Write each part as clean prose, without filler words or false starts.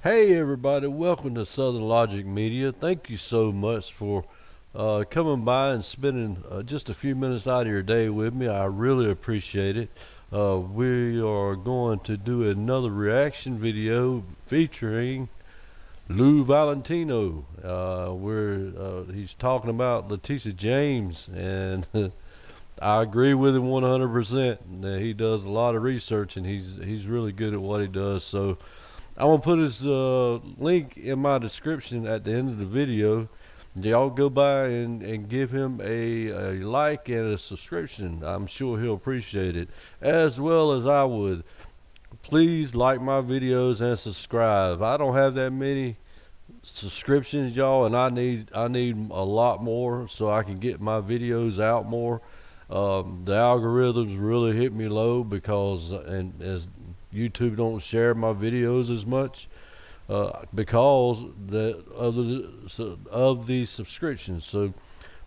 Hey everybody, welcome to Southern Logic Media. Thank you so much for coming by and spending just a few minutes out of your day with me. I really appreciate it. We are going to do another reaction video featuring Valentino. He's talking about LETITIA James, and I agree with him 100%. He does a lot of research, and he's really good at what he does. So I'm gonna put his link in my description at the end of the video. Y'all go by and give him a like and a subscription. I'm sure he'll appreciate it, as well as I would. Please like my videos and subscribe. I don't have that many subscriptions, y'all, and I need a lot more so I can get my videos out more. The algorithms really hit me low because, and as YouTube don't share my videos as much because of these subscriptions. So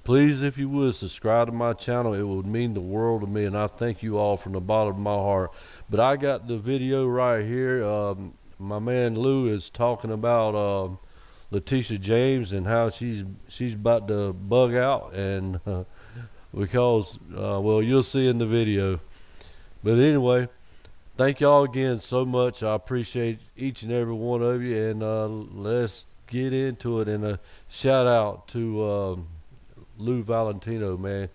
please, if you would, subscribe to my channel. It would mean the world to me, and I thank you all from the bottom of my heart. But I got the video right here. My man Lou is talking about LETITIA James and how she's about to bug out, and because well, you'll see in the video. But anyway, thank y'all again so much. I appreciate each and every one of you, and let's get into it. And a shout out to Valentino, man.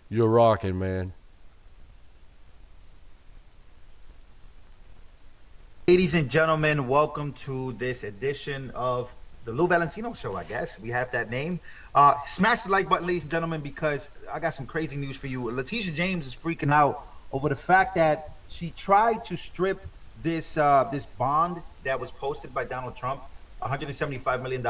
You're rocking, man. Ladies and gentlemen, welcome to this edition of the Valentino Show, I guess. We have that name. Smash the like button, ladies and gentlemen, because I got some crazy news for you. LETITIA James is freaking out over the fact that she tried to strip this bond that was posted by Donald Trump, $175 million.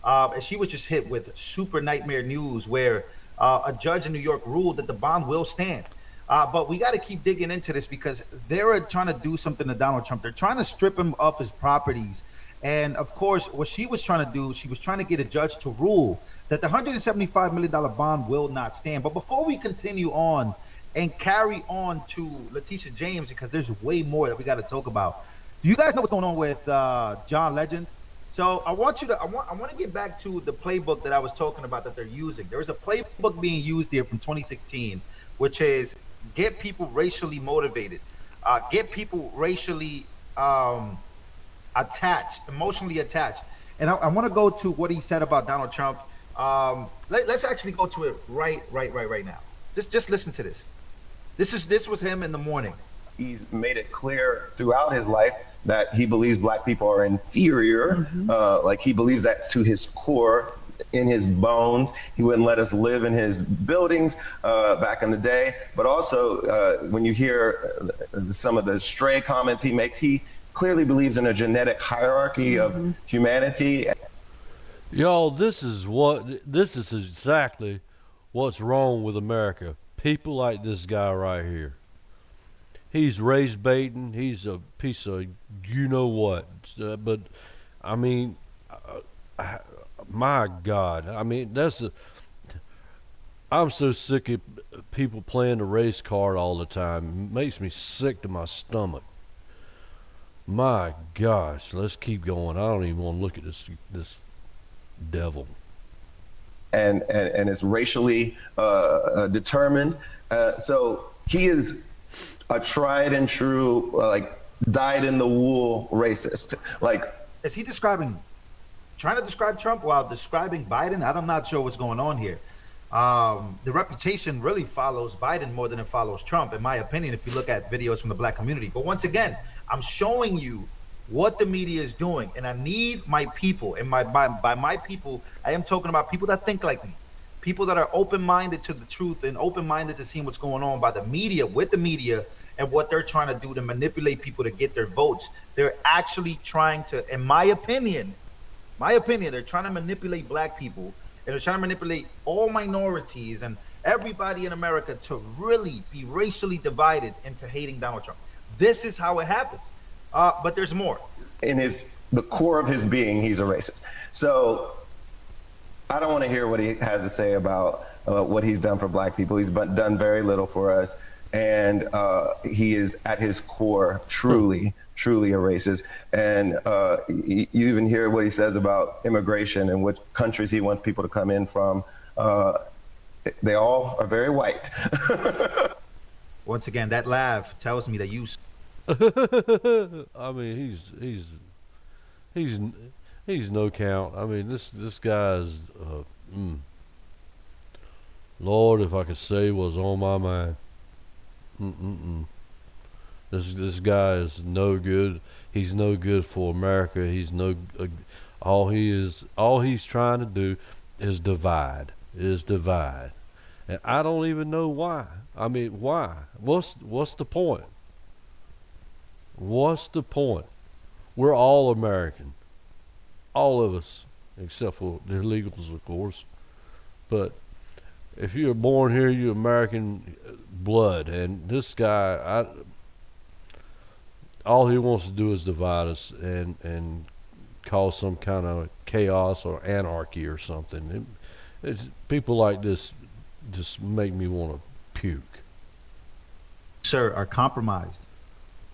And she was just hit with super nightmare news where a judge in New York ruled that the bond will stand. But we got to keep digging into this because they're trying to do something to Donald Trump. They're trying to strip him of his properties. And of course, what she was trying to do, she was trying to get a judge to rule that the $175 million bond will not stand. But before we continue on and carry on to LETITIA James, because there's way more that we got to talk about. Do you guys know what's going on with John Legend? So I want to get back to the playbook that I was talking about that they're using. There is a playbook being used here from 2016, which is get people racially motivated, get people racially attached, emotionally attached. And I want to go to what he said about Donald Trump. Let's actually go to it right now. Just listen to this. This was him in the morning. He's made it clear throughout his life that he believes black people are inferior. Like he believes that to his core, in his bones. He wouldn't let us live in his buildings back in the day. But also, when you hear some of the stray comments he makes, he clearly believes in a genetic hierarchy of humanity. Y'all, this is exactly what's wrong with America. People like this guy right here. He's race baiting. He's a piece of you know what. But I mean, my God. I mean, I'm so sick of people playing the race card all the time. It makes me sick to my stomach. My gosh, let's keep going. I don't even want to look at this devil. And it's racially determined. So he is a tried and true, like dyed in the wool racist. Like, is he trying to describe Trump while describing Biden? I'm not sure what's going on here. The reputation really follows Biden more than it follows Trump, in my opinion, if you look at videos from the black community. But once again, I'm showing you what the media is doing, and I need my people, and by my people, I am talking about people that think like me, people that are open-minded to the truth and open-minded to seeing what's going on by the media, with the media, and what they're trying to do to manipulate people to get their votes. They're actually trying to, in my opinion, they're trying to manipulate black people, and they're trying to manipulate all minorities and everybody in America to really be racially divided into hating Donald Trump. This is how it happens. But there's more. In the core of his being, he's a racist. So I don't want to hear what he has to say about what he's done for black people. He's done very little for us. and he is at his core truly a racist. And you even hear what he says about immigration and what countries he wants people to come in from. They all are very white. Once again, that laugh tells me that you. I mean, he's no count. I mean, this guy is. Lord, if I could say what's on my mind. This guy is no good. He's no good for America. He's no. All he's trying to do is divide. And I don't even know why. I mean, why? What's the point? What's the point? We're all American. All of us, except for the illegals, of course. But if you're born here, you're American blood. And this guy, all he wants to do is divide us and cause some kind of chaos or anarchy or something. It's people like this just make me want to puke. Sir, are compromised.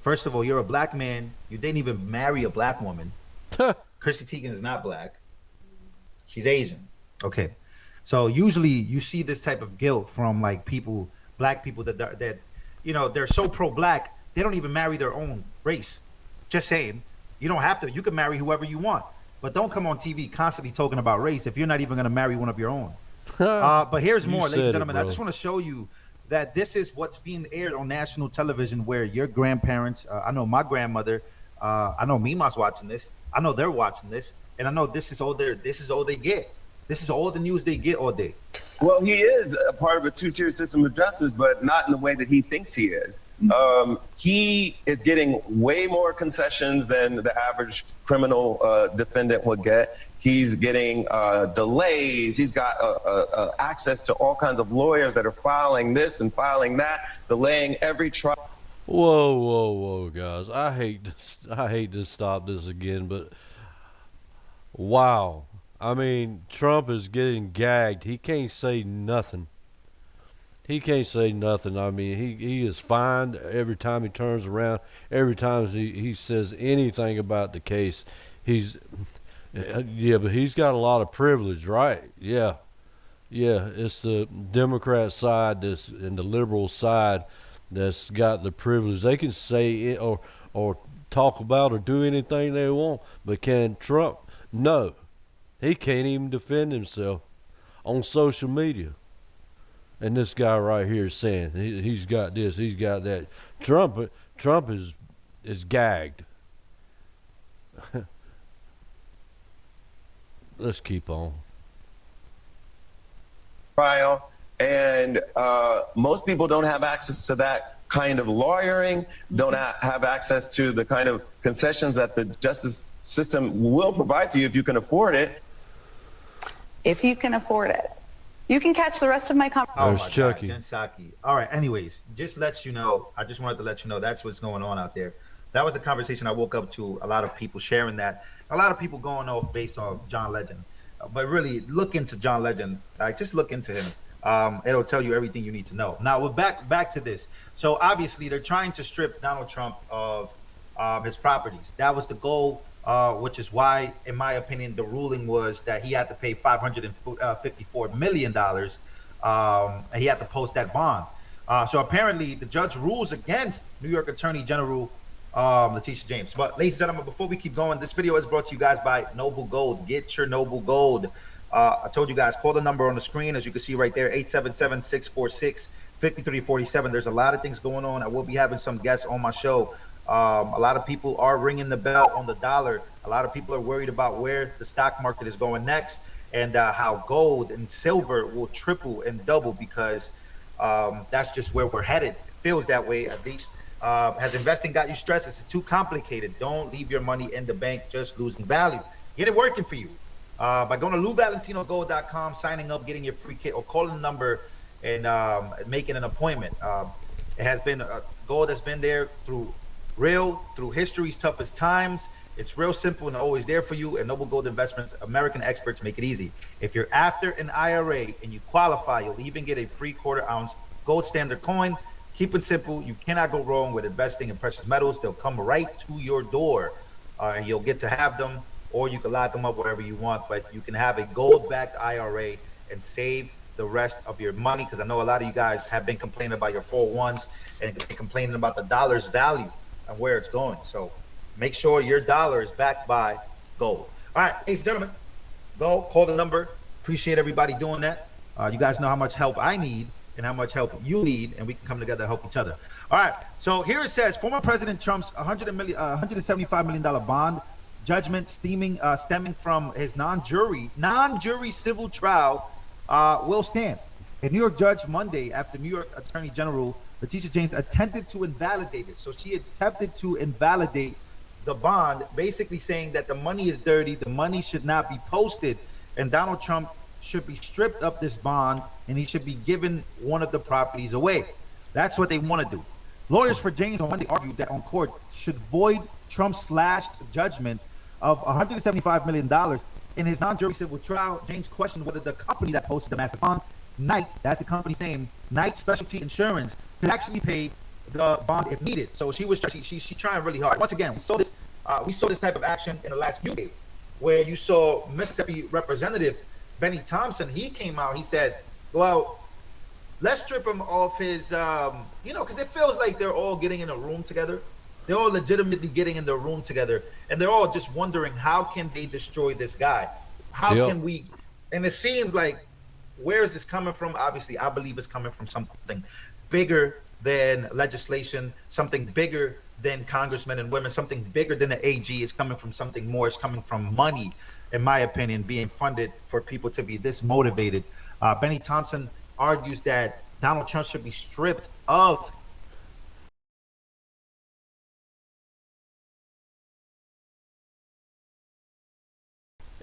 First of all, you're a black man. You didn't even marry a black woman. Chrissy Teigen is not black. She's Asian. Okay. So usually you see this type of guilt from like people, black people that you know, they're so pro-black, they don't even marry their own race. Just saying. You don't have to. You can marry whoever you want. But don't come on TV constantly talking about race if you're not even going to marry one of your own. But here's more, ladies and gentlemen. I just want to show you that this is what's being aired on national television, where your grandparents, I know my grandmother, I know Mima's watching this, I know they're watching this, and I know this is all they get. This is all the news they get all day. Well, he is a part of a two-tier system of justice, but not in the way that he thinks he is. He is getting way more concessions than the average criminal defendant would get. He's getting delays. He's got access to all kinds of lawyers that are filing this and filing that, delaying every trial. Whoa, guys! I hate to stop this again, but wow! I mean, Trump is getting gagged. He can't say nothing. I mean, he is fined every time he turns around. Every time he says anything about the case, but he's got a lot of privilege, right? Yeah. It's the Democrat side and the liberal side that's got the privilege. They can say it or talk about or do anything they want, but can Trump? No. He can't even defend himself on social media. And this guy right here is saying he's got this, he's got that. Trump is gagged. Let's keep on. Trial, and most people don't have access to that kind of lawyering, don't have access to the kind of concessions that the justice system will provide to you if you can afford it. If you can afford it. You can catch the rest of my conversation. There's Chucky. Jen Psaki. All right. Anyways, just lets you know. I just wanted to let you know that's what's going on out there. That was the conversation I woke up to. A lot of people sharing that. A lot of people going off based off John Legend. But really, look into John Legend. Just look into him. It'll tell you everything you need to know. Now, we're back to this. So obviously, they're trying to strip Donald Trump of his properties. That was the goal. Which is why, in my opinion, the ruling was that he had to pay $554 million, and he had to post that bond. So apparently, the judge rules against New York Attorney General LETITIA James. But, ladies and gentlemen, before we keep going, this video is brought to you guys by Noble Gold. Get your Noble Gold. I told you guys, call the number on the screen, as you can see right there, 877-646-5347. There's a lot of things going on. I will be having some guests on my show. A lot of people are ringing the bell on the dollar. A lot of people are worried about where the stock market is going next, and how gold and silver will triple and double, because that's just where we're headed. It feels that way, at least. Has investing got you stressed? It's too complicated. Don't leave your money in the bank just losing value. Get it working for you by going to LouValentinoGold.com, signing up, getting your free kit, or calling the number and making an appointment. It has been gold that's been there through history's toughest times. It's real simple and always there for you. And Noble Gold Investments, American experts, make it easy. If you're after an IRA and you qualify, you'll even get a free 1/4 ounce gold standard coin Keep it simple. You cannot go wrong with investing in precious metals. They'll come right to your door, and you'll get to have them, or you can lock them up wherever you want. But you can have a gold-backed IRA and save the rest of your money, because I know a lot of you guys have been complaining about your 401s and complaining about the dollar's value and where it's going. So make sure your dollar is backed by gold. All right, ladies and gentlemen, go call the number. Appreciate everybody doing that. You guys know how much help I need and how much help you need, and we can come together and help each other. All right, so here it says, former President Trump's $175 million bond judgment stemming from his non-jury civil trial will stand. A New York judge Monday, after New York Attorney General LETITIA James attempted to invalidate it. So she attempted to invalidate the bond, basically saying that the money is dirty, the money should not be posted, and Donald Trump should be stripped of this bond, and he should be given one of the properties away. That's what they want to do. Lawyers for James on Monday argued that on court should void Trump's slashed judgment of $175 million. In his non-jury civil trial, James questioned whether the company that posted the massive bond, Knight, that's the company's name, Knight Specialty Insurance, could actually pay the bond if needed. So she's trying really hard. Once again, we saw this type of action in the last few days, where you saw Mississippi Representative Benny Thompson. He came out. He said, "Well, let's strip him off his, because it feels like they're all getting in a room together. They're all legitimately getting in the room together, and they're all just wondering how can they destroy this guy? How can we?" And it seems like, where is this coming from? Obviously, I believe it's coming from something bigger than legislation, something bigger than congressmen and women, something bigger than the AG. Is coming from something more. It's coming from money, in my opinion, being funded for people to be this motivated. Benny Thompson argues that Donald Trump should be stripped of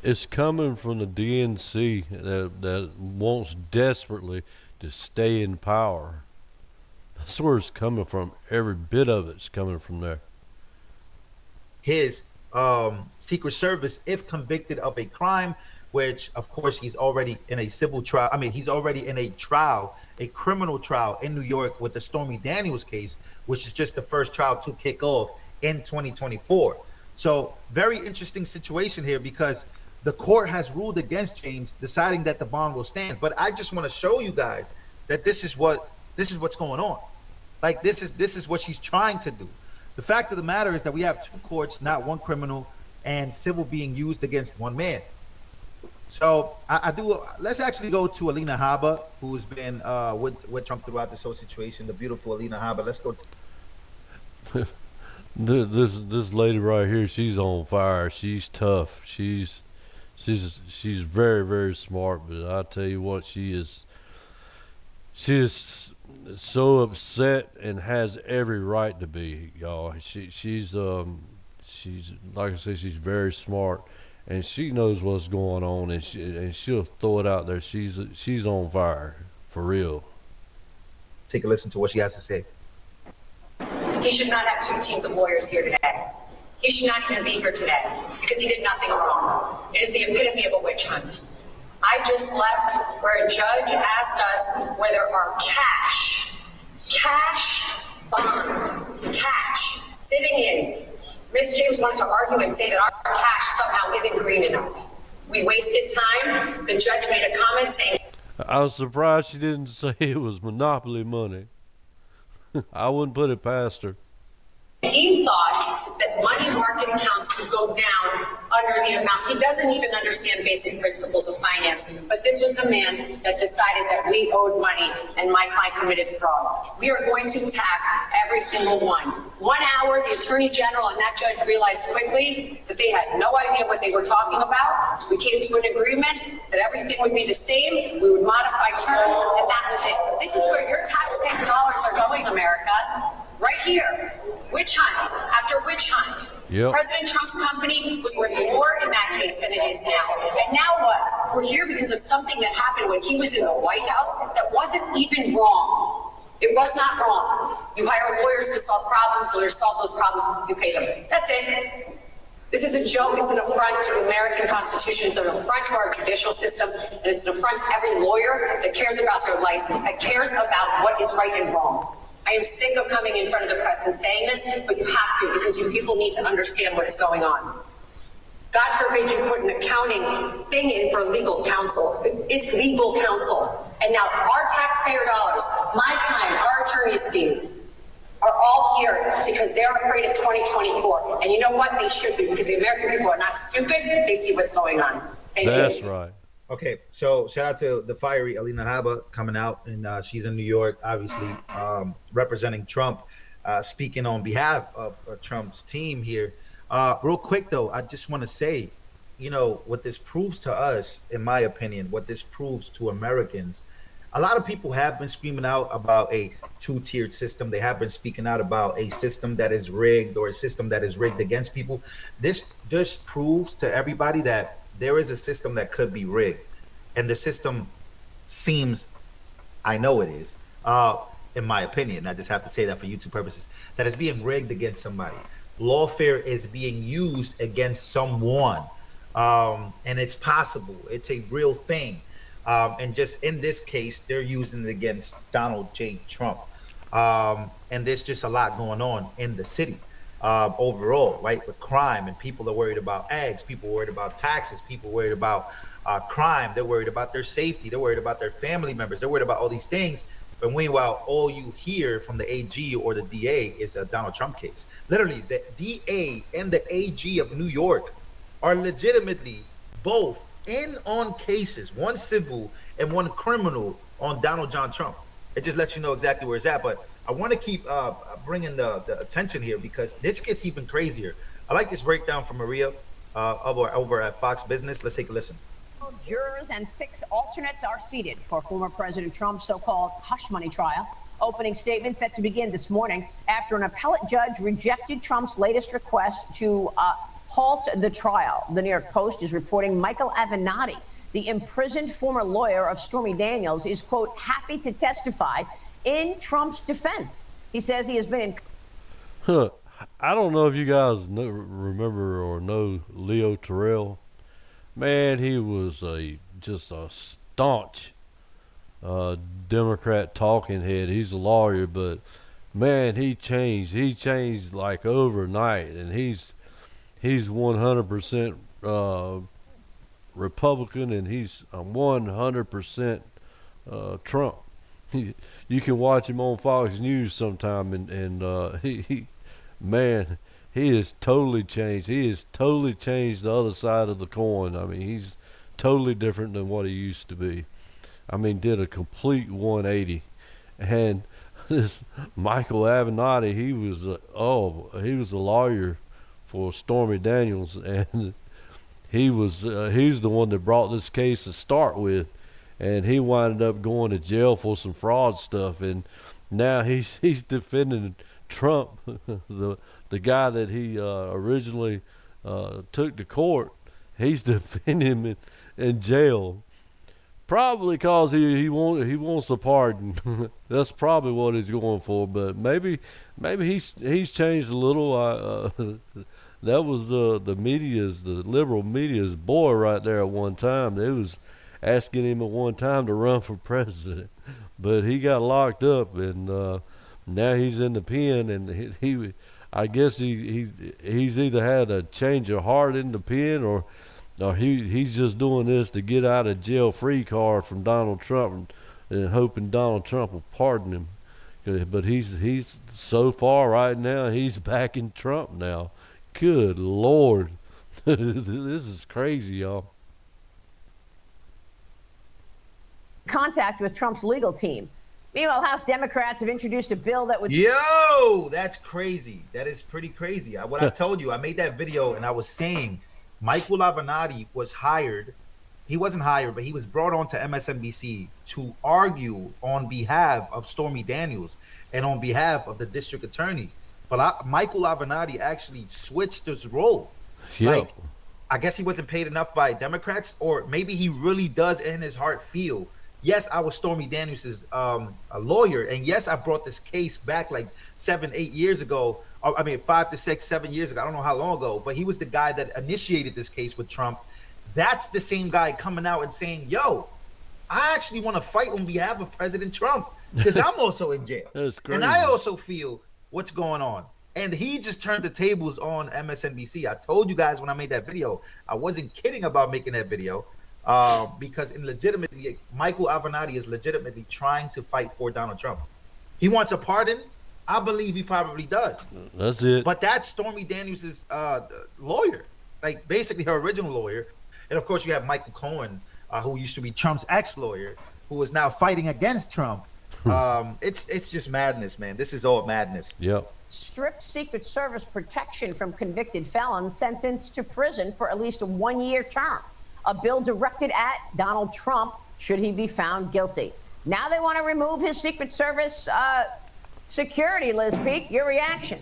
It's coming from the DNC that wants desperately to stay in power. That's where it's coming from. Every bit of it's coming from there. his Secret Service if convicted of a crime, which of course he's already in a civil trial. I mean, he's already in a trial, a criminal trial in New York with the Stormy Daniels case, which is just the first trial to kick off in 2024. So very interesting situation here, because the court has ruled against James, deciding that the bond will stand. But I just want to show you guys that this is what's going on. Like this is what she's trying to do. The fact of the matter is that we have two courts, not one criminal and civil, being used against one man. So let's actually go to Alina Habba, who's been with Trump throughout this whole situation. The beautiful Alina Habba. Let's go. This lady right here, she's on fire. She's tough. She's very, very smart. But I tell you what, she is so upset and has every right to be, y'all. She's like I said, she's very smart, and she knows what's going on, and she'll throw it out there. She's on fire for real. Take a listen to what she has to say. He should not have two teams of lawyers here today. He should not even be here today because he did nothing wrong. It is the epitome of a witch hunt. I just left where a judge asked us whether our cash bond, sitting in. Ms. James wanted to argue and say that our cash somehow isn't green enough. We wasted time. The judge made a comment saying, I was surprised she didn't say it was monopoly money. I wouldn't put it past her. he thought that money market accounts could go down under the amount. He doesn't even understand basic principles of finance, but this was the man that decided that we owed money and my client committed fraud. We are going to attack every single one. 1 hour, the attorney general and that judge realized quickly that they had no idea what they were talking about. We came to an agreement that everything would be the same. We would modify terms, and that was it. This is where your taxpayer dollars are going, America. Right here. Witch hunt after witch hunt. Yep. President Trump's company was worth more in that case than it is now. And now what? We're here because of something that happened when he was in the White House that wasn't even wrong. It was not wrong. You hire lawyers to solve problems, so to solve those problems, you pay them. That's it. This is a joke. It's an affront to the American Constitution. It's an affront to our judicial system. And it's an affront to every lawyer that cares about their license, that cares about what is right and wrong. I am sick of coming in front of the press and saying this, but you have to, because you people need to understand what is going on. God forbid you put an accounting thing in for legal counsel. It's legal counsel. And now our taxpayer dollars, my time, our attorney's fees are all here because they're afraid of 2024. And you know what? They should be, because the American people are not stupid. They see what's going on. Thank you. That's right. Okay, so shout out to the fiery Alina Habba coming out, and she's in New York, obviously, representing Trump, speaking on behalf of Trump's team here. Real quick, though, I just want to say, you know, what this proves to us, in my opinion, what this proves to Americans, a lot of people have been screaming out about a two-tiered system. They have been speaking out about a system that is rigged, or a system that is rigged against people. This just proves to everybody that there is a system that could be rigged. And the system seems, I know it is, in my opinion, I just have to say that for YouTube purposes, that is being rigged against somebody. Lawfare is being used against someone. And it's possible. It's a real thing. And just in this case, they're using it against Donald J. Trump. And there's just a lot going on in the city. Overall, right, with crime, and people are worried about eggs, people are worried about taxes, people are worried about crime, they're worried about their safety, they're worried about their family members, they're worried about all these things. But meanwhile, all you hear from the AG or the DA is a Donald Trump case. Literally, the DA and the AG of New York are legitimately both in on cases, one civil and one criminal, on Donald John Trump. It just lets you know exactly where it's at. But I want to keep bringing the attention here, because this gets even crazier. I like this breakdown from Maria over at Fox Business. Let's take a listen. Jurors and 6 alternates are seated for former President Trump's so-called hush money trial. Opening statement set to begin this morning after an appellate judge rejected Trump's latest request to halt the trial. The New York Post is reporting Michael Avenatti, the imprisoned former lawyer of Stormy Daniels, is, quote, happy to testify in Trump's defense. He says he has been in. I don't know if you guys remember or know Leo Terrell. Man, he was just a staunch Democrat talking head. He's a lawyer, but man, he changed. He changed like overnight, and he's 100% Republican, and he's 100% Trump. You can watch him on Fox News sometime, and he has totally changed. He has totally changed the other side of the coin. I mean, he's totally different than what he used to be. I mean, did a complete 180. And this Michael Avenatti, he was a lawyer for Stormy Daniels, and he's the one that brought this case to start with, and he wound up going to jail for some fraud stuff, and now he's defending Trump, the guy that he originally took to court. He's defending him in jail, probably because he wants a pardon. That's probably what he's going for. But maybe he's changed a little. That was the liberal media's boy right there at one time. They was asking him at one time to run for president, but he got locked up, and now he's in the pen, and he I guess he's either had a change of heart in the pen, or he's just doing this to get out of jail free card from Donald Trump, and hoping Donald Trump will pardon him. But he's so far right now, he's backing Trump now. Good Lord. This is crazy, y'all. Contact with Trump's legal team. Meanwhile, House Democrats have introduced a bill that would. Yo, that's crazy. That is pretty crazy. What I told you, I made that video and I was saying Michael Avenatti was hired. He wasn't hired, but he was brought on to MSNBC to argue on behalf of Stormy Daniels and on behalf of the district attorney. But Michael Avenatti actually switched his role. Yep. Like, I guess he wasn't paid enough by Democrats, or maybe he really does in his heart feel, yes, I was Stormy Daniels' a lawyer, and yes, I brought this case back like 7-8 years ago. I mean, 5 to 6, 7 years ago. I don't know how long ago, but he was the guy that initiated this case with Trump. That's the same guy coming out and saying, yo, I actually want to fight on behalf of President Trump because I'm also in jail. That's crazy. And I also feel what's going on. And he just turned the tables on MSNBC. I told you guys when I made that video, I wasn't kidding about making that video because Michael Avenatti is legitimately trying to fight for Donald Trump. He wants a pardon. I believe he probably does. That's it. But that's Stormy Daniels' lawyer, like basically her original lawyer. And of course, you have Michael Cohen, who used to be Trump's ex-lawyer, who is now fighting against Trump. It's just madness, man. This is all madness. Yep. Stripped Secret Service protection from convicted felons sentenced to prison for at least a 1-year term. A bill directed at Donald Trump should he be found guilty. Now they want to remove his Secret Service security. Liz Peek, your reaction?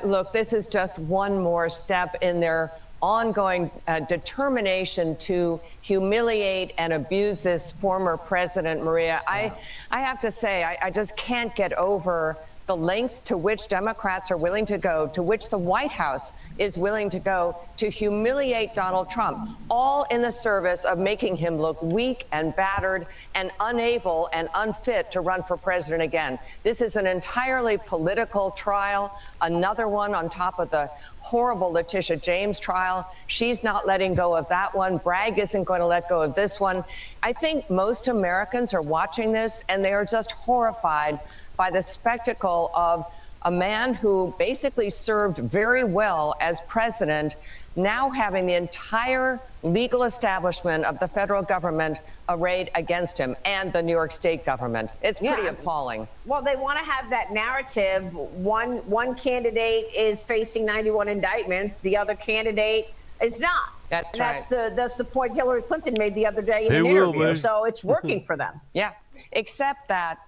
Look, this is just one more step in their ongoing determination to humiliate and abuse this former president, Maria. I have to say, I just can't get over the lengths to which Democrats are willing to go, to which the White House is willing to go to humiliate Donald Trump, all in the service of making him look weak and battered and unable and unfit to run for president again. This is an entirely political trial, another one on top of the horrible Letitia James trial. She's not letting go of that one. Bragg isn't going to let go of this one. I think most Americans are watching this and they are just horrified by the spectacle of a man who basically served very well as president, now having the entire legal establishment of the federal government arrayed against him and the New York State government. It's pretty appalling. Well, they want to have that narrative. One candidate is facing 91 indictments. The other candidate is not. That's right. right. That's the point Hillary Clinton made the other day in an interview. So it's working for them. Yeah. Except that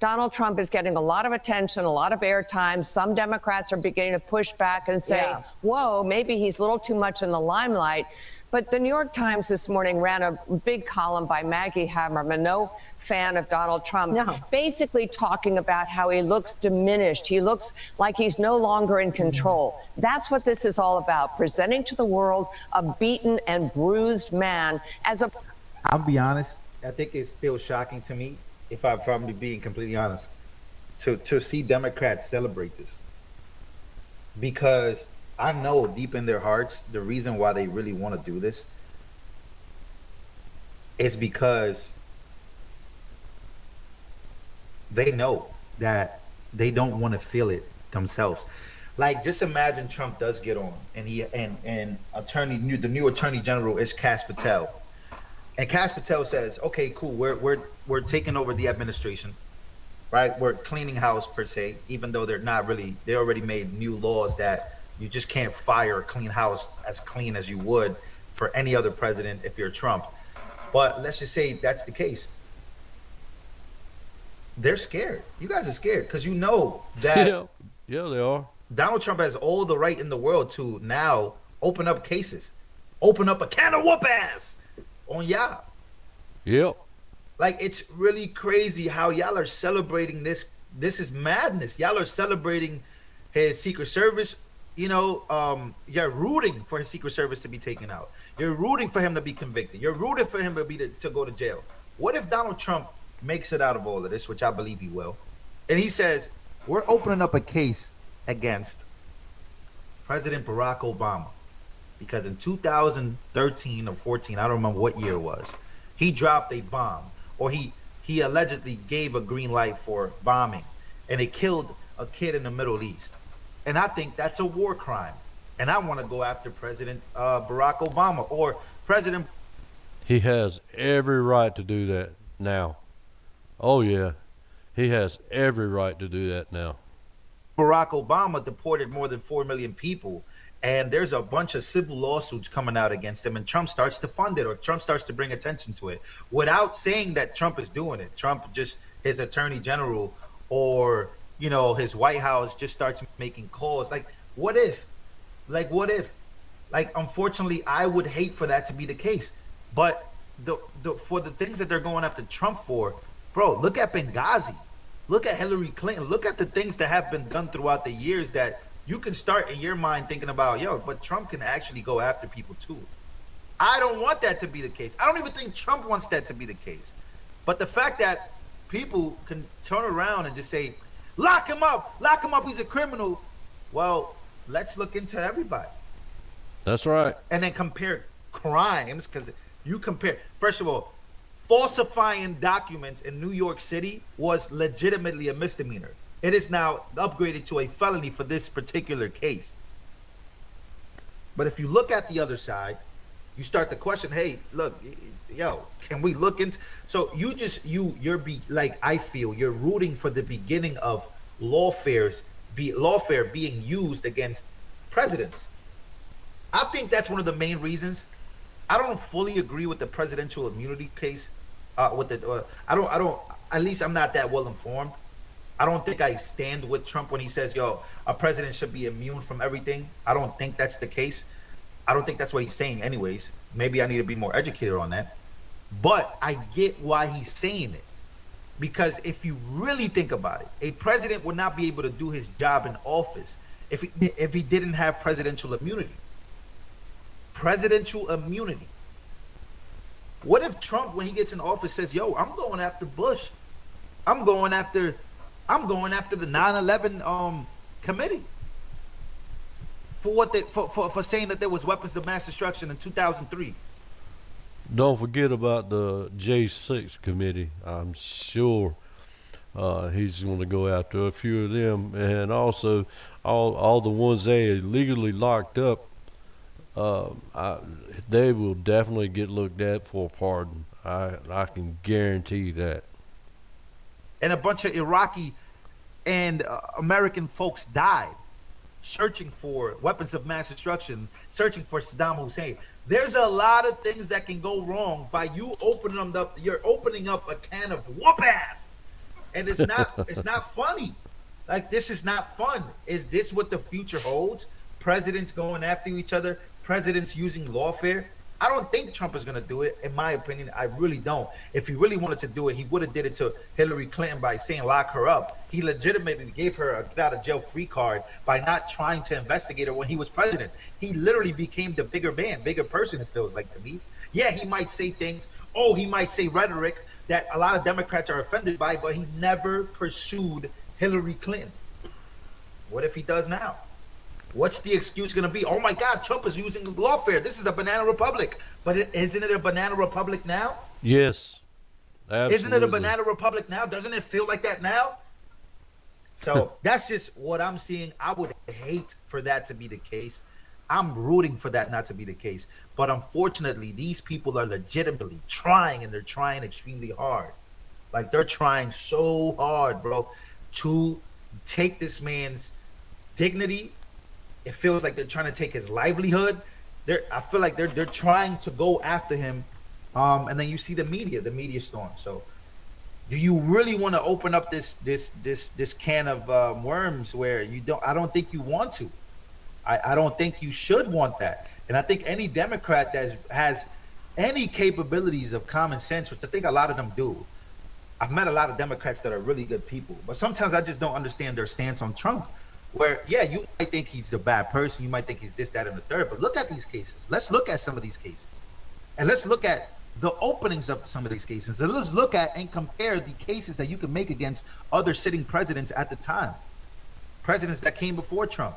Donald Trump is getting a lot of attention, a lot of airtime. Some Democrats are beginning to push back and say, whoa, maybe he's a little too much in the limelight. But the New York Times this morning ran a big column by Maggie Haberman, no fan of Donald Trump, basically talking about how he looks diminished. He looks like he's no longer in control. That's what this is all about, presenting to the world a beaten and bruised man as a... I'll be honest. I think it's still shocking to me, if I'm being completely honest, to see Democrats celebrate this. Because I know deep in their hearts, the reason why they really want to do this is because they know that they don't want to feel it themselves. Like, just imagine Trump does get on, and the new Attorney General is Kash Patel. And Kash Patel says, okay, cool, we're taking over the administration, right? We're cleaning house per se, even though they're not really, they already made new laws that you just can't fire a clean house as clean as you would for any other president if you're Trump. But let's just say that's the case. They're scared. You guys are scared because you know that yeah, they are. Donald Trump has all the right in the world to now open up cases, open up a can of whoop ass on y'all. Yep. Like, it's really crazy how y'all are celebrating this. This is madness. Y'all are celebrating his Secret Service. You know, you're rooting for his Secret Service to be taken out. You're rooting for him to be convicted. You're rooting for him to go to jail. What if Donald Trump makes it out of all of this, which I believe he will, and he says, we're opening up a case against President Barack Obama because in 2013 or 14, I don't remember what year it was, he dropped a bomb, or he allegedly gave a green light for bombing, and it killed a kid in the Middle East. And I think that's a war crime. And I want to go after President Barack Obama or President. He has every right to do that now. Oh, yeah. He has every right to do that now. Barack Obama deported more than 4 million people. And there's a bunch of civil lawsuits coming out against him. And Trump starts to fund it, or Trump starts to bring attention to it without saying that Trump is doing it. Trump just, his attorney general or, you know, his White House just starts making calls. Like, what if? Like, what if? Like, unfortunately, I would hate for that to be the case. But for the things that they're going after Trump for, bro, look at Benghazi. Look at Hillary Clinton. Look at the things that have been done throughout the years that you can start in your mind thinking about, yo, but Trump can actually go after people too. I don't want that to be the case. I don't even think Trump wants that to be the case. But the fact that people can turn around and just say, lock him up, he's a criminal. Well, let's look into everybody. That's right. And then compare crimes, because you compare, first of all, falsifying documents in New York City was legitimately a misdemeanor. It is now upgraded to a felony for this particular case. But if you look at the other side, you start to question, hey, look, yo, can we look into, so I feel you're rooting for the beginning of lawfare being used against presidents. I think that's one of the main reasons. I don't fully agree with the presidential immunity case. I don't. At least I'm not that well informed. I don't think I stand with Trump when he says, "Yo, a president should be immune from everything." I don't think that's the case. I don't think that's what he's saying, anyways. Maybe I need to be more educated on that. But I get why he's saying it, because if you really think about it, a president would not be able to do his job in office if he didn't have presidential immunity. Presidential immunity. What if Trump, when he gets in office, says, yo, I'm going after Bush. I'm going after the 9/11 committee for saying that there was weapons of mass destruction in 2003. Don't forget about the J6 committee. I'm sure he's going to go after a few of them, and also all the ones they illegally locked up. They will definitely get looked at for a pardon. I can guarantee that. And a bunch of Iraqi and American folks died searching for weapons of mass destruction, searching for Saddam Hussein. There's a lot of things that can go wrong by you opening them up. You're opening up a can of whoop ass, and it's not funny. Like, this is not fun. Is this what the future holds? Presidents going after each other, presidents using lawfare. I don't think Trump is going to do it, in my opinion. I really don't. If he really wanted to do it, he would have did it to Hillary Clinton by saying lock her up. He legitimately gave her a get out of jail free card by not trying to investigate her when he was president. He literally became the bigger man, bigger person, it feels like to me. Yeah, he might say things. Oh, he might say rhetoric that a lot of Democrats are offended by, but he never pursued Hillary Clinton. What if he does now? What's the excuse going to be? Oh my God, Trump is using lawfare. This is a banana republic. But isn't it a banana republic now? Yes, absolutely. Isn't it a banana republic now? Doesn't it feel like that now? So that's just what I'm seeing. I would hate for that to be the case. I'm rooting for that not to be the case. But unfortunately, these people are legitimately trying, and they're trying extremely hard. Like, they're trying so hard, bro, to take this man's dignity. It feels like they're trying to take his livelihood. I feel like they're trying to go after him. And then you see the media storm. So do you really want to open up this can of worms where you don't? I don't think you want to. I don't think you should want that. And I think any Democrat that has any capabilities of common sense, which I think a lot of them do. I've met a lot of Democrats that are really good people, but sometimes I just don't understand their stance on Trump. Where, yeah, you might think he's a bad person, you might think he's this, that, and the third, but look at these cases. Let's look at some of these cases. And let's look at the openings of some of these cases. And let's look at and compare the cases that you can make against other sitting presidents at the time. Presidents that came before Trump.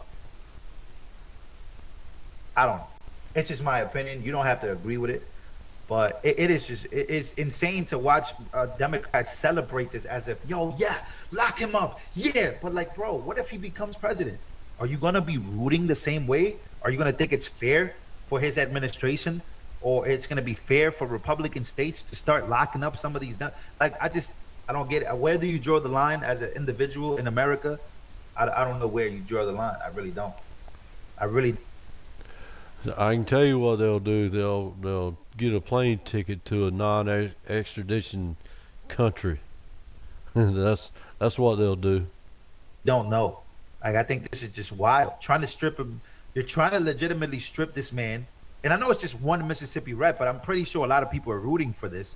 I don't know. It's just my opinion. You don't have to agree with it. But it's insane to watch Democrats celebrate this as if, yo, yeah, lock him up. Yeah. But like, bro, what if he becomes president? Are you going to be rooting the same way? Are you going to think it's fair for his administration? Or it's going to be fair for Republican states to start locking up some of these? Like, I don't get it. Where do you draw the line as an individual in America? I don't know where you draw the line. I really don't. I can tell you what they'll do. They'll get a plane ticket to a non-extradition country. That's what they'll do. Don't know. Like, I think this is just wild. Trying to strip him. You're trying to legitimately strip this man. And I know it's just one Mississippi rep, but I'm pretty sure a lot of people are rooting for this.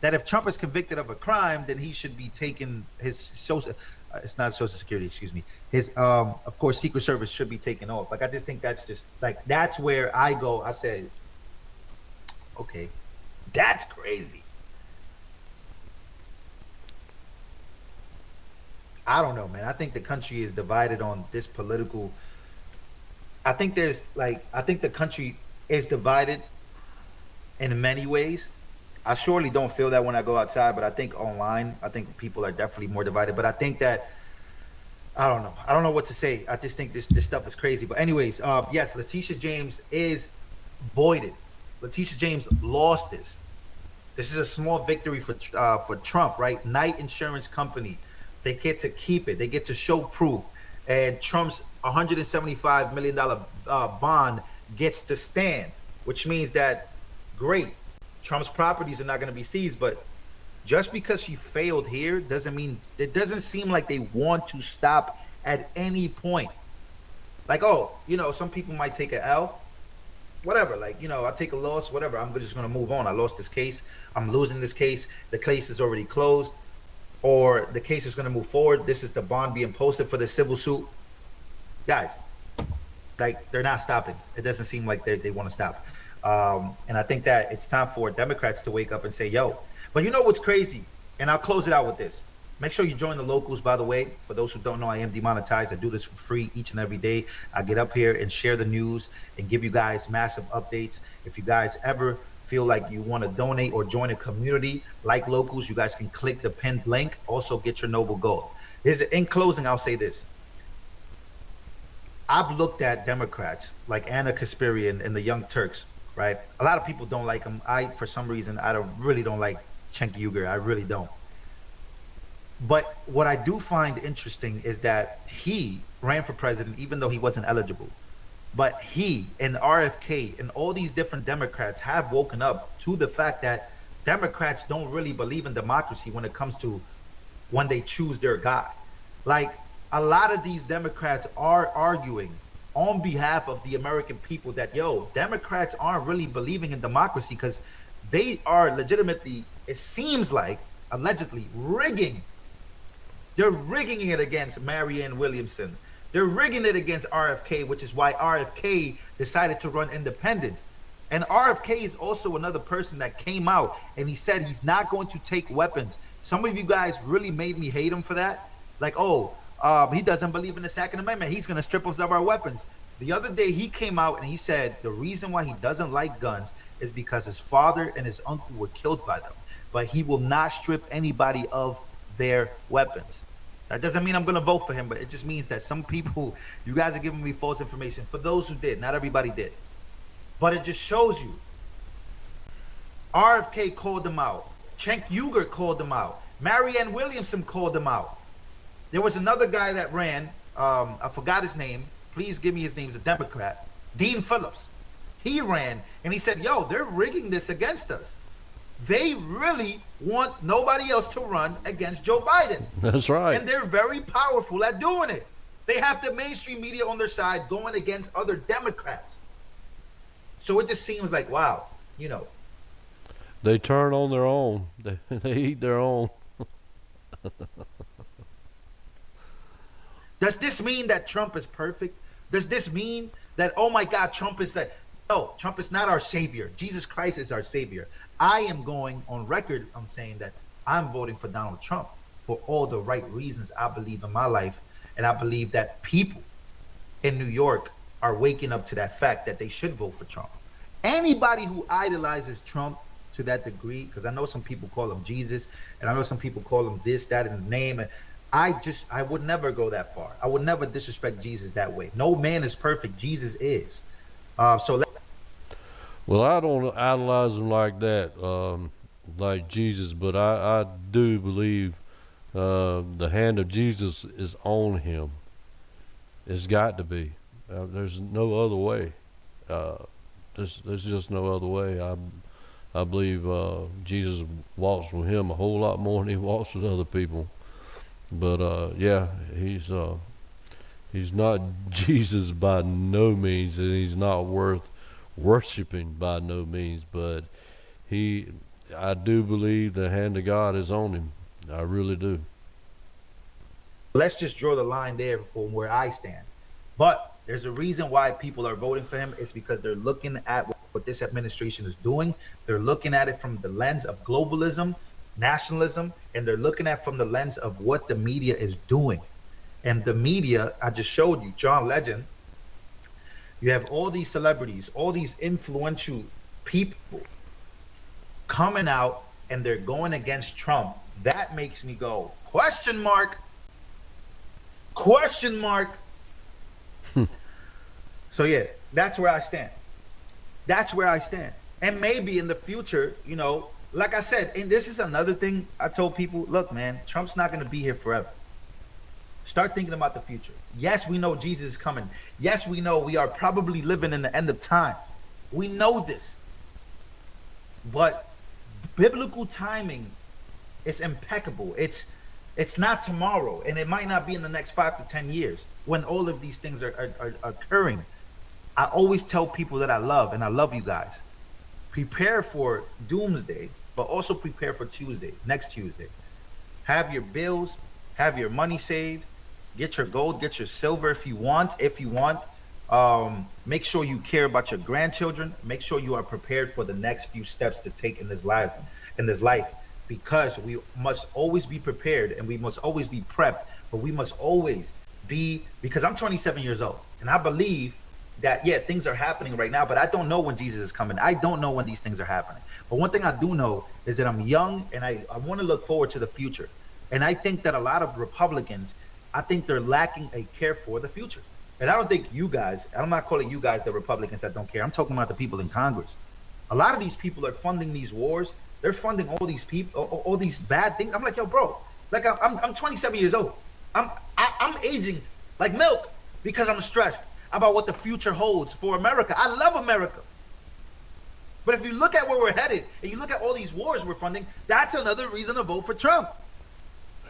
That if Trump is convicted of a crime, then he should be taking his social. It's not Social Security, excuse me. His, of course, Secret Service should be taken off. Like, I just think that's just like, that's where I go. I said, Okay, that's crazy. I don't know, man. I think the country is divided on this political. I think the country is divided in many ways. I surely don't feel that when I go outside, but I think online, I think people are definitely more divided. But I think that I don't know. I don't know what to say. I just think this stuff is crazy. But anyways, yes, Letitia James is voided. Letitia James lost this. This is a small victory for Trump, right? Knight Insurance Company, they get to keep it. They get to show proof, and Trump's $175 million bond gets to stand, which means that great, Trump's properties are not going to be seized. But just because she failed here doesn't mean, it doesn't seem like they want to stop at any point. Like, oh, you know, some people might take an L, whatever, like, you know, I take a loss, whatever, I'm just going to move on. I lost this case, I'm losing this case, the case is already closed, or the case is going to move forward. This is the bond being posted for the civil suit. Guys, like, they're not stopping. It doesn't seem like they want to stop. And I think that it's time for Democrats to wake up and say, yo. But you know what's crazy? And I'll close it out with this. Make sure you join the locals, by the way. For those who don't know, I am demonetized. I do this for free each and every day. I get up here and share the news and give you guys massive updates. If you guys ever feel like you want to donate or join a community like locals, you guys can click the pinned link. Also, get your noble gold. In closing, I'll say this. I've looked at Democrats like Anna Kasparian and the Young Turks, right? A lot of people don't like them. For some reason, I really don't like Cenk Uygur. I really don't. But what I do find interesting is that he ran for president even though he wasn't eligible. But he and RFK and all these different Democrats have woken up to the fact that Democrats don't really believe in democracy when it comes to when they choose their guy. Like, a lot of these Democrats are arguing on behalf of the American people that, yo, Democrats aren't really believing in democracy because they are legitimately, it seems like, allegedly rigging. They're rigging it against Marianne Williamson. They're rigging it against RFK, which is why RFK decided to run independent. And RFK is also another person that came out and he said he's not going to take weapons. Some of you guys really made me hate him for that. Like, oh, he doesn't believe in the Second Amendment. He's going to strip us of our weapons. The other day he came out and he said the reason why he doesn't like guns is because his father and his uncle were killed by them. But he will not strip anybody of their weapons. That doesn't mean I'm going to vote for him, but it just means that some people, you guys are giving me false information. For those who did, not everybody did. But it just shows you. RFK called them out. Cenk Uygur called them out. Marianne Williamson called them out. There was another guy that ran, I forgot his name. Please give me his name. He's a Democrat. Dean Phillips. He ran and he said, yo, they're rigging this against us. They really want nobody else to run against Joe Biden. That's right. And they're very powerful at doing it. They have the mainstream media on their side going against other Democrats. So it just seems like, wow, you know. They turn on their own. They eat their own. Does this mean that Trump is perfect? Does this mean that, oh my God, Trump is that? No, Trump is not our savior. Jesus Christ is our savior. I am going on record. I'm saying that I'm voting for Donald Trump for all the right reasons I believe in my life. And I believe that people in New York are waking up to that fact that they should vote for Trump. Anybody who idolizes Trump to that degree, because I know some people call him Jesus, and I know some people call him this, that, and the name. And I would never go that far. I would never disrespect Jesus that way. No man is perfect. Jesus is. Well, I don't idolize him like that, like Jesus, but I do believe the hand of Jesus is on him. It's got to be. There's no other way. There's just no other way. I believe Jesus walks with him a whole lot more than he walks with other people. But yeah, he's not Jesus by no means, and he's not worth worshiping by no means. But I do believe the hand of God is on him. I really do. Let's just draw the line there from where I stand. But there's a reason why people are voting for him. It's because they're looking at what this administration is doing. They're looking at it from the lens of globalism, nationalism, and they're looking at from the lens of what the media is doing. And the media, I just showed you, John Legend, you have all these celebrities, all these influential people coming out and they're going against Trump. That makes me go, question mark. So yeah, that's where I stand. That's where I stand. And maybe in the future, you know, like I said, and this is another thing I told people, look, man, Trump's not going to be here forever. Start thinking about the future. Yes, we know Jesus is coming. Yes, we know we are probably living in the end of times. We know this. But biblical timing is impeccable. It's not tomorrow, and it might not be in the next 5 to 10 years when all of these things are occurring. I always tell people that I love, and I love you guys, prepare for doomsday, but also prepare for Tuesday, next Tuesday. Have your bills, have your money saved, get your gold, get your silver if you want. Make sure you care about your grandchildren. Make sure you are prepared for the next few steps to take in this life, because we must always be prepared and we must always be prepped, but we must always be, because I'm 27 years old and I believe that, yeah, things are happening right now, but I don't know when Jesus is coming. I don't know when these things are happening. But one thing I do know is that I'm young and I want to look forward to the future. And I think that a lot of Republicans, I think they're lacking a care for the future. And I don't think you guys, I'm not calling you guys the Republicans that don't care. I'm talking about the people in Congress. A lot of these people are funding these wars. They're funding all these people, all these bad things. I'm like, yo, bro, like I'm 27 years old. I'm aging like milk because I'm stressed about what the future holds for America. I love America. But if you look at where we're headed and you look at all these wars we're funding, that's another reason to vote for Trump.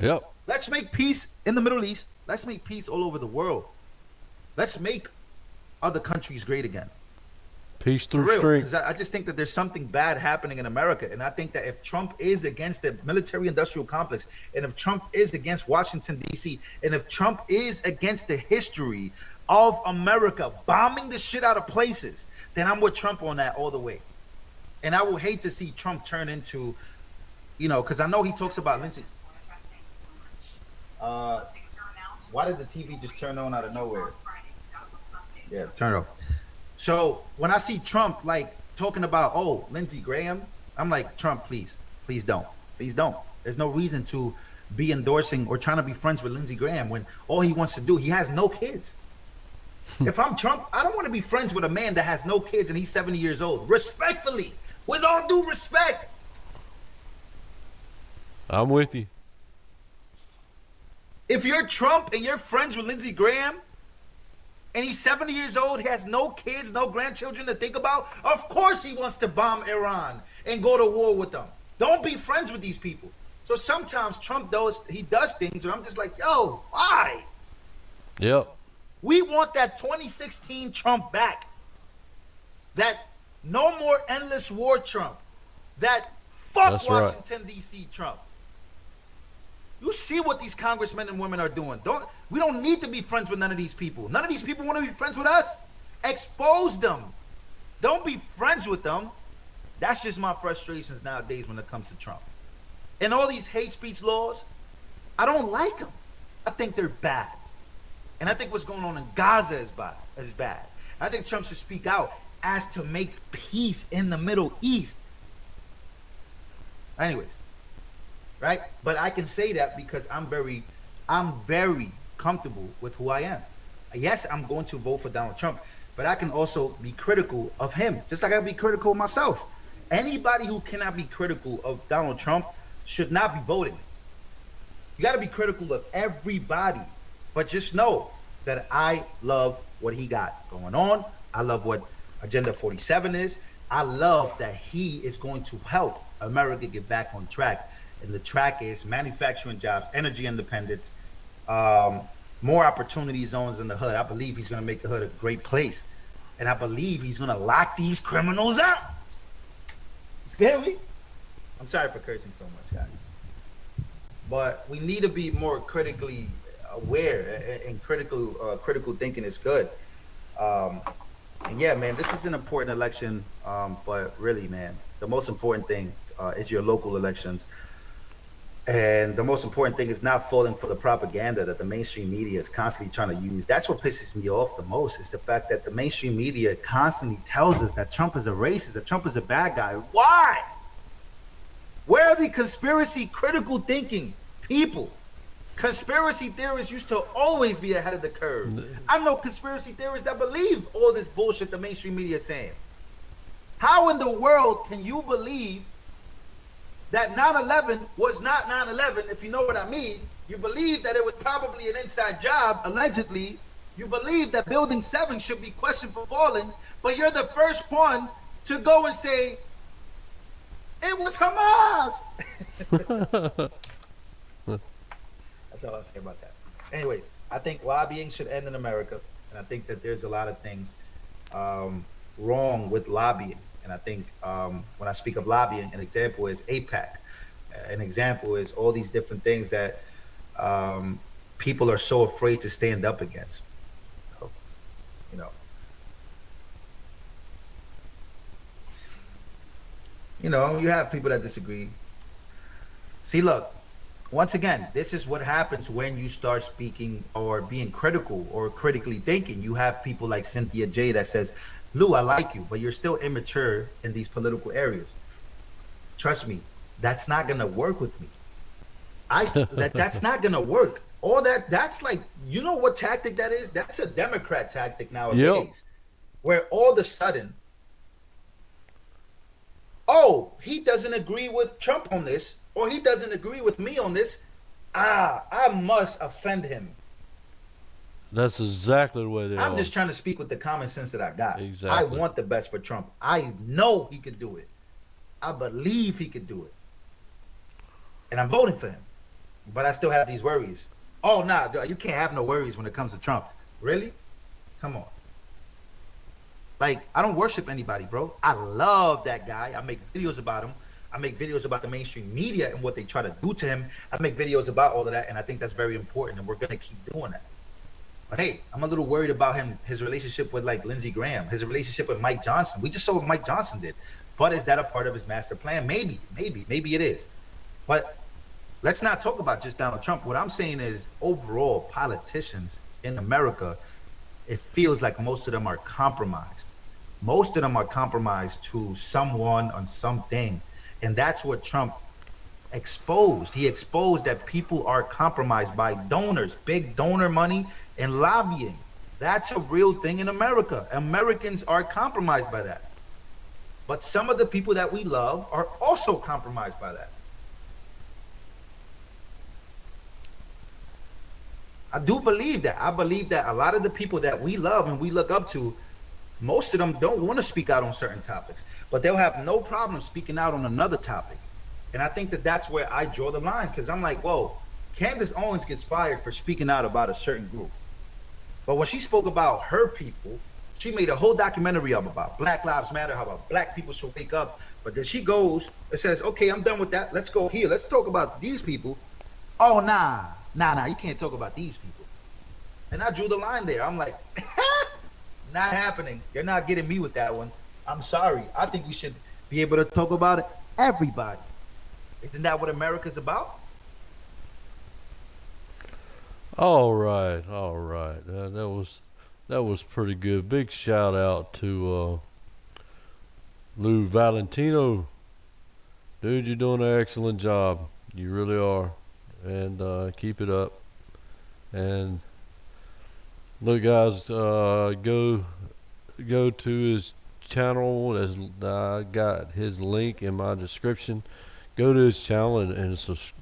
Yep. Let's make peace in the Middle East. Let's make peace all over the world. Let's make other countries great again. Peace through For real, strength. 'cause I just think that there's something bad happening in America. And I think that if Trump is against the military-industrial complex, and if Trump is against Washington, D.C., and if Trump is against the history of America bombing the shit out of places, then I'm with Trump on that all the way. And I will hate to see Trump turn into, you know, because I know he talks about lynching. Why did the TV just turn on out of nowhere? Yeah, turn it off. So when I see Trump like talking about, oh, Lindsey Graham, I'm like, Trump, please don't. Please don't. There's no reason to be endorsing or trying to be friends with Lindsey Graham when all he wants to do, he has no kids. If I'm Trump, I don't want to be friends with a man that has no kids and he's 70 years old. Respectfully, with all due respect. I'm with you. If you're Trump and you're friends with Lindsey Graham and he's 70 years old, he has no kids, no grandchildren to think about, of course he wants to bomb Iran and go to war with them. Don't be friends with these people. So sometimes Trump does things where I'm just like, yo, why? Yep. We want that 2016 Trump back. That no more endless war Trump. That fuck That's right. Washington, D.C. Trump. You see what these congressmen and women are doing. We don't need to be friends with none of these people. None of these people want to be friends with us. Expose them. Don't be friends with them. That's just my frustrations nowadays when it comes to Trump. And all these hate speech laws, I don't like them. I think they're bad. And I think what's going on in Gaza is bad. I think Trump should speak out as to make peace in the Middle East. Anyways, right? But I can say that because I'm very comfortable with who I am. Yes, I'm going to vote for Donald Trump, but I can also be critical of him, just like I be critical of myself. Anybody who cannot be critical of Donald Trump should not be voting. You got to be critical of everybody, but just know that I love what he got going on. I love what Agenda 47 is. I love that he is going to help America get back on track. And the track is manufacturing jobs, energy independence, more opportunity zones in the hood. I believe he's going to make the hood a great place. And I believe he's going to lock these criminals up. Feel me? I'm sorry for cursing so much, guys. But we need to be more critically aware, and critical thinking is good. And yeah, man, this is an important election. But really, man, the most important thing is your local elections. And the most important thing is not falling for the propaganda that the mainstream media is constantly trying to use. That's what pisses me off the most, is the fact that the mainstream media constantly tells us that Trump is a racist, that Trump is a bad guy. Why? Where are the conspiracy critical thinking people? Conspiracy theorists used to always be ahead of the curve. I know conspiracy theorists that believe all this bullshit the mainstream media is saying. How in the world can you believe that 9/11 was not 9/11, if you know what I mean? You believe that it was probably an inside job, allegedly. You believe that Building 7 should be questioned for falling, but you're the first one to go and say, it was Hamas. That's all I'll say about that. Anyways, I think lobbying should end in America, and I think that there's a lot of things wrong with lobbying. And I think when I speak of lobbying, an example is APAC. An example is all these different things that people are so afraid to stand up against. So, you have people that disagree. See, look, once again, this is what happens when you start speaking or being critical or critically thinking. You have people like Cynthia J that says, Lou, I like you, but you're still immature in these political areas. Trust me, that's not gonna work with me. That's not gonna work. All that's like, you know what tactic that is? That's a Democrat tactic nowadays. Yep. Where all of a sudden, oh, he doesn't agree with Trump on this, or he doesn't agree with me on this. I must offend him. That's exactly the way they are. I'm just trying to speak with the common sense that I got. Exactly. I want the best for Trump. I know he could do it. I believe he could do it. And I'm voting for him. But I still have these worries. Oh, nah, you can't have no worries when it comes to Trump. Really? Come on. Like, I don't worship anybody, bro. I love that guy. I make videos about him. I make videos about the mainstream media and what they try to do to him. I make videos about all of that, and I think that's very important, and we're going to keep doing that. But hey, I'm a little worried about his relationship with like Lindsey Graham, his relationship with Mike Johnson. We just saw what Mike Johnson did. But is that a part of his master plan? Maybe it is. But let's not talk about just Donald Trump. What I'm saying is overall politicians in America, it feels like most of them are compromised. Most of them are compromised to someone on something. And that's what Trump exposed. He exposed that people are compromised by donors, big donor money, and lobbying. That's a real thing in America. Americans are compromised by that. But some of the people that we love are also compromised by that. I do believe that. I believe that a lot of the people that we love and we look up to, most of them don't want to speak out on certain topics, but they'll have no problem speaking out on another topic. And I think that that's where I draw the line, because I'm like, whoa, Candace Owens gets fired for speaking out about a certain group. But when she spoke about her people, she made a whole documentary up about Black Lives Matter, how about black people should wake up. But then she goes and says, okay, I'm done with that. Let's go here. Let's talk about these people. Oh, nah, you can't talk about these people. And I drew the line there. I'm like, not happening. You're not getting me with that one. I'm sorry. I think we should be able to talk about everybody. Isn't that what America's about? All right. That was pretty good. Big shout out to Lou Valentino. Dude, you're doing an excellent job. You really are. And keep it up. And look, guys, go to his channel. I got his link in my description. Go to his channel and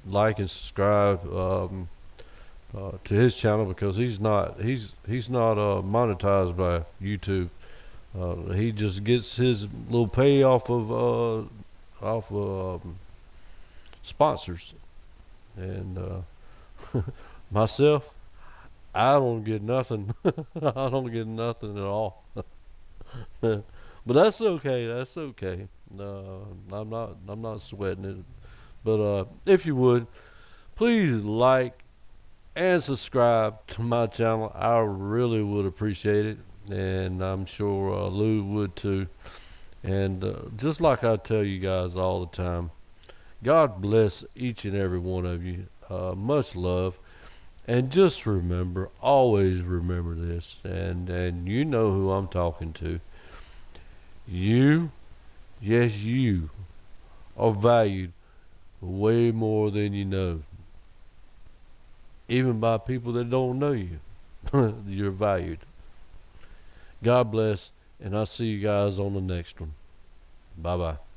like and subscribe to his channel, because he's not monetized by YouTube. He just gets his little pay off of sponsors, and myself, I don't get nothing. I don't get nothing at all. But that's okay. I'm not sweating it. But if you would, please like and subscribe to my channel. I really would appreciate it. and I'm sure Lou would too. And just like I tell you guys all the time, God bless each and every one of you. Much love. And just remember, always remember this, and you know who I'm talking to. You, yes, you are valued way more than you know. Even by people that don't know you, you're valued. God bless, and I'll see you guys on the next one. Bye bye.